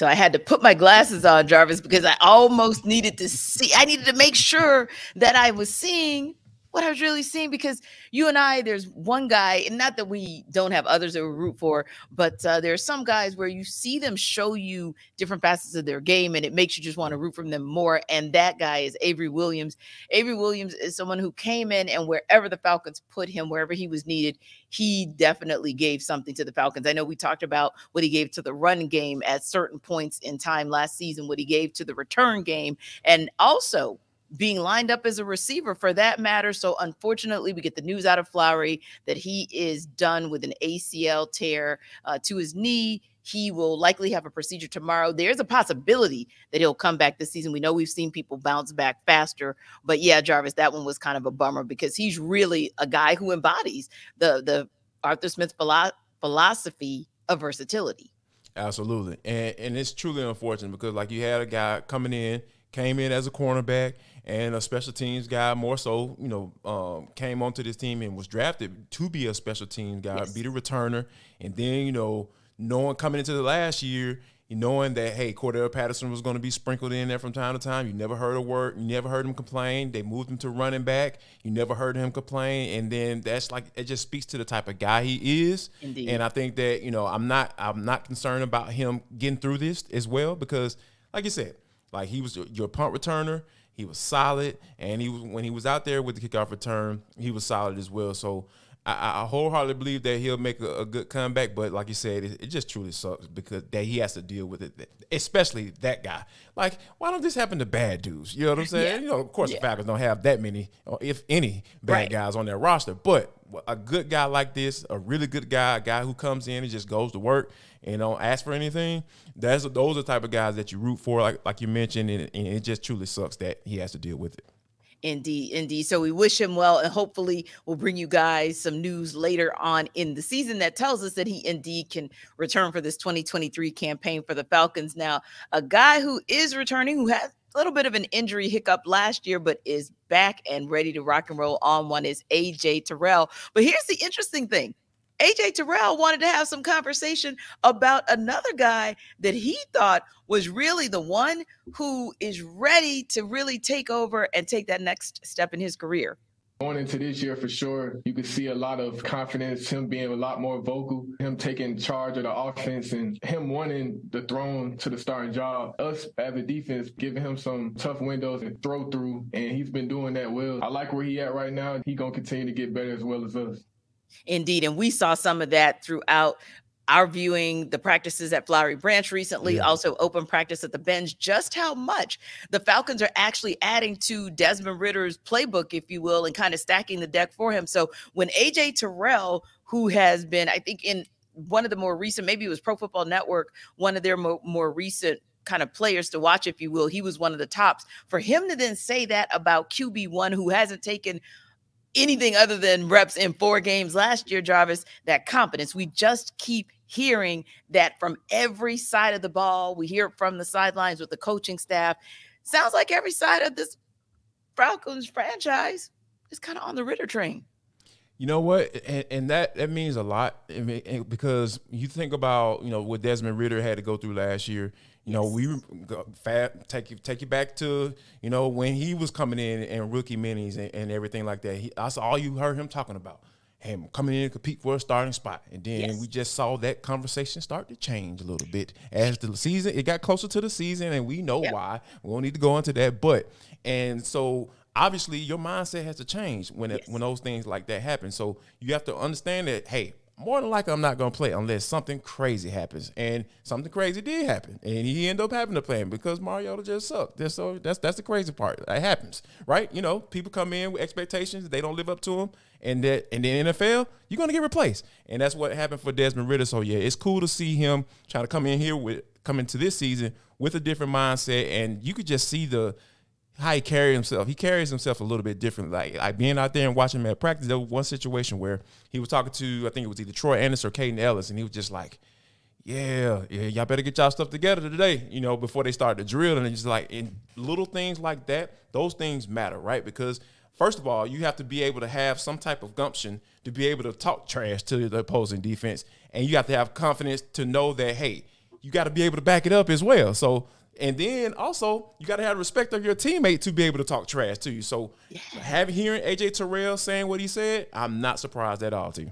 So I had to put my glasses on, Jarvis, because I almost needed to see. I needed to make sure that I was seeing what I was really seeing, because you and I, there's one guy, and not that we don't have others that we root for, but there are some guys where you see them show you different facets of their game, and it makes you just want to root for them more. And that guy is Avery Williams. Avery Williams is someone who came in, and wherever the Falcons put him, wherever he was needed, he definitely gave something to the Falcons. I know we talked about what he gave to the run game at certain points in time last season, what he gave to the return game, and also being lined up as a receiver for that matter. So unfortunately, we get the news out of Flowery that he is done with an ACL tear to his knee. He will likely have a procedure tomorrow. There's a possibility that he'll come back this season. We know we've seen people bounce back faster, but yeah, Jarvis, that one was kind of a bummer, because he's really a guy who embodies the Arthur Smith philosophy of versatility. Absolutely. And it's truly unfortunate, because like you had a guy came in as a cornerback and a special teams guy, more so, came onto this team and was drafted to be a special teams guy, be the returner. And then, knowing coming into the last year, knowing that, hey, Cordell Patterson was going to be sprinkled in there from time to time. You never heard a word. You never heard him complain. They moved him to running back. You never heard him complain. And then that's like, it just speaks to the type of guy he is. Indeed. And I think that, I'm not concerned about him getting through this as well, because like you said, like, he was your punt returner. He was solid, and when he was out there with the kickoff return, he was solid as well. So I wholeheartedly believe that he'll make a good comeback. But like you said, it just truly sucks, because that he has to deal with it, especially that guy. Like, why don't this happen to bad dudes? You know what I'm saying? Yeah. Of course, the Falcons don't have that many, if any, bad guys on their roster. But a good guy like this, a really good guy, a guy who comes in and just goes to work and don't ask for anything, those are the type of guys that you root for, like you mentioned, and it just truly sucks that he has to deal with it. Indeed, indeed. So we wish him well, and hopefully we'll bring you guys some news later on in the season that tells us that he indeed can return for this 2023 campaign for the Falcons. Now, a guy who is returning, who had a little bit of an injury hiccup last year, but is back and ready to rock and roll on one, is A.J. Terrell. But here's the interesting thing. A.J. Terrell wanted to have some conversation about another guy that he thought was really the one who is ready to really take over and take that next step in his career. Going into this year, for sure, you could see a lot of confidence, him being a lot more vocal, him taking charge of the offense, and him wanting the throne to the starting job. Us as a defense giving him some tough windows and throw through, and he's been doing that well. I like where he at right now. He going to continue to get better as well as us. Indeed. And we saw some of that throughout our viewing the practices at Flowery Branch recently, also open practice at the bench, just how much the Falcons are actually adding to Desmond Ridder's playbook, if you will, and kind of stacking the deck for him. So when A.J. Terrell, who has been, I think, in one of the more recent, maybe it was Pro Football Network, one of their more recent kind of players to watch, if you will, he was one of the tops. For him to then say that about QB1, who hasn't taken anything other than reps in 4 games last year, Jarvis, that confidence, we just keep hearing that from every side of the ball. We hear it from the sidelines with the coaching staff. Sounds like every side of this Falcons franchise is kind of on the Ridder train. You know what? And that means a lot, because you think about, what Desmond Ridder had to go through last year. We take you back to, when he was coming in and rookie minis and everything like that. That's all you heard him talking about, him coming in and compete for a starting spot. And then we just saw that conversation start to change a little bit as the season, it got closer to the season, and we know why. We don't need to go into that. And so obviously your mindset has to change when those things like that happen. So you have to understand that, hey, more than likely I'm not going to play unless something crazy happens. And something crazy did happen. And he ended up having to play him because Mariota just sucked. That's the crazy part. That happens, right? People come in with expectations. They don't live up to them. And in the NFL, you're going to get replaced. And that's what happened for Desmond Ridder. So, yeah, it's cool to see him try to come into this season with a different mindset. And you could just see how he carries himself. He carries himself a little bit differently. Like being out there and watching him at practice, there was one situation where he was talking to, I think it was either Troy Anderson or Caden Ellis, and he was just like, yeah, y'all better get y'all stuff together today, before they start the drill. And it's just like, in little things like that, those things matter, right? Because first of all, you have to be able to have some type of gumption to be able to talk trash to the opposing defense, and you have to have confidence to know that, hey, you got to be able to back it up as well. So, and then also you got to have respect of your teammate to be able to talk trash to you. So, hearing AJ Terrell saying what he said, I'm not surprised at all, too.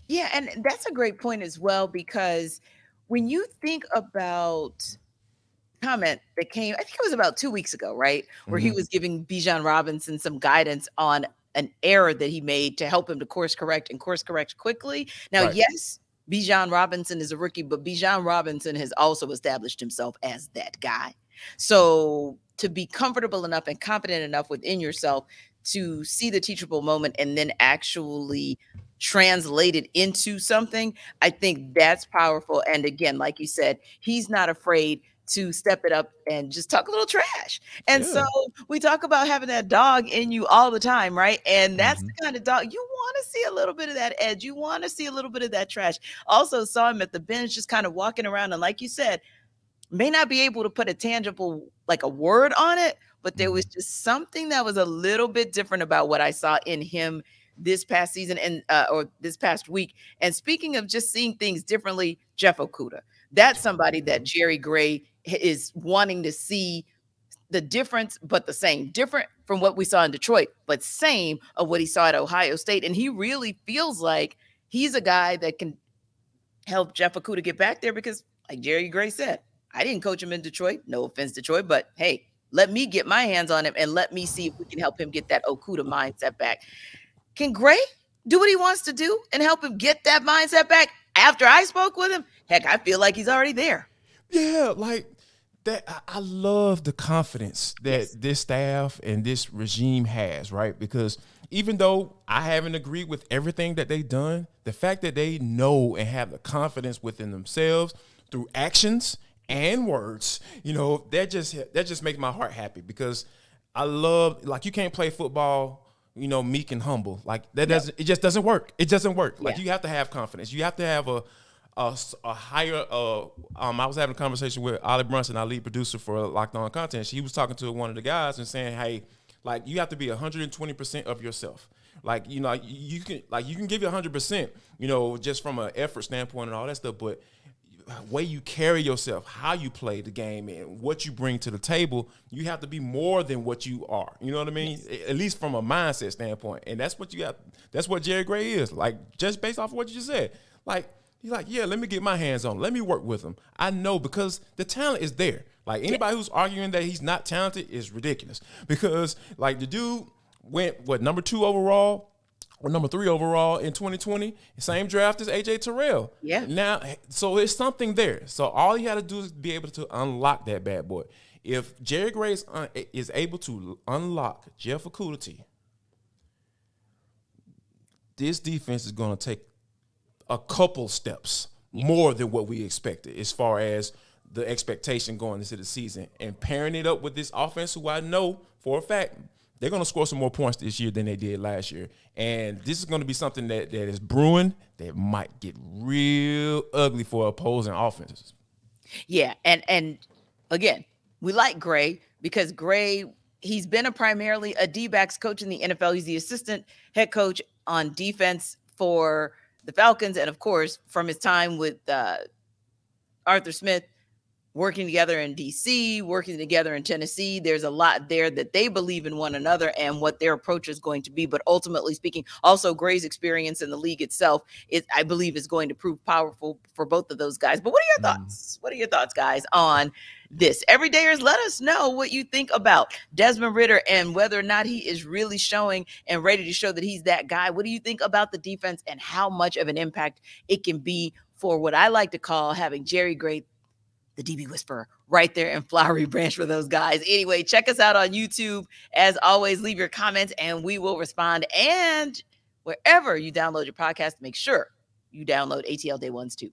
Yeah, and that's a great point as well, because when you think about comment that came, I think it was about 2 weeks ago, right? Where he was giving Bijan Robinson some guidance on an error that he made to help him to course correct quickly. Now, yes, Bijan Robinson is a rookie, but Bijan Robinson has also established himself as that guy. So to be comfortable enough and confident enough within yourself to see the teachable moment and then actually translate it into something, I think that's powerful. And again, like you said, he's not afraid to step it up and just talk a little trash. And so we talk about having that dog in you all the time, right? And that's the kind of dog you want to see, a little bit of that edge. You want to see a little bit of that trash. Also saw him at the bench just kind of walking around. And like you said, may not be able to put a tangible, like a word on it, but there was just something that was a little bit different about what I saw in him this past season and or this past week. And speaking of just seeing things differently, Jeff Okudah, that's somebody that Jerry Gray is wanting to see the difference, but the same. Different from what we saw in Detroit, but same of what he saw at Ohio State. And he really feels like he's a guy that can help Jeff Okudah get back there because, like Jerry Gray said, I didn't coach him in Detroit. No offense, Detroit, but hey, let me get my hands on him and let me see if we can help him get that Okudah mindset back. Can Gray do what he wants to do and help him get that mindset back? After I spoke with him, heck, I feel like he's already there. Yeah, like that. I love the confidence that this staff and this regime has, right? Because even though I haven't agreed with everything that they've done, the fact that they know and have the confidence within themselves through actions and words, you know, that just makes my heart happy, because I love, like, you can't play football, you know, meek and humble. Like that doesn't, it just doesn't work. It doesn't work. Like you have to have confidence. You have to have a higher, I was having a conversation with Ollie Brunson, our lead producer for Locked On Content. He was talking to one of the guys and saying, hey, like, you have to be 120% of yourself. Like, you know, you can give you 100%, you know, just from an effort standpoint and all that stuff, but way you carry yourself, how you play the game, and what you bring to the table, you have to be more than what you are. You know what I mean? At least from a mindset standpoint. And that's what you got. That's what Jerry Gray is. Like, just based off of what you just said. Like, he's like, yeah, let me get my hands on him. Let me work with him. I know, because the talent is there. Like, anybody who's arguing that he's not talented is ridiculous. Because, like, the dude went, number 2 overall or number 3 overall in 2020, same draft as AJ Terrell. Yeah. Now, so there's something there. So all you got to do is be able to unlock that bad boy. If Jerry Gray is able to unlock Jeff Okudah, this defense is going to take a couple steps more than what we expected as far as the expectation going into the season. And pairing it up with this offense, who I know for a fact they're going to score some more points this year than they did last year. And this is going to be something that is brewing that might get real ugly for opposing offenses. Yeah, and again, we like Gray because Gray, he's been primarily a D-backs coach in the NFL. He's the assistant head coach on defense for the Falcons. And, of course, from his time with Arthur Smith, working together in D.C., working together in Tennessee. There's a lot there that they believe in one another and what their approach is going to be. But ultimately speaking, also Gray's experience in the league itself, I believe, is going to prove powerful for both of those guys. But what are your thoughts? What are your thoughts, guys, on this? Everydayers, let us know what you think about Desmond Ridder and whether or not he is really showing and ready to show that he's that guy. What do you think about the defense and how much of an impact it can be for what I like to call having Jerry Gray, the DB Whisperer, right there in Flowery Branch for those guys. Anyway, check us out on YouTube. As always, leave your comments and we will respond. And wherever you download your podcast, make sure you download ATL Day Ones too.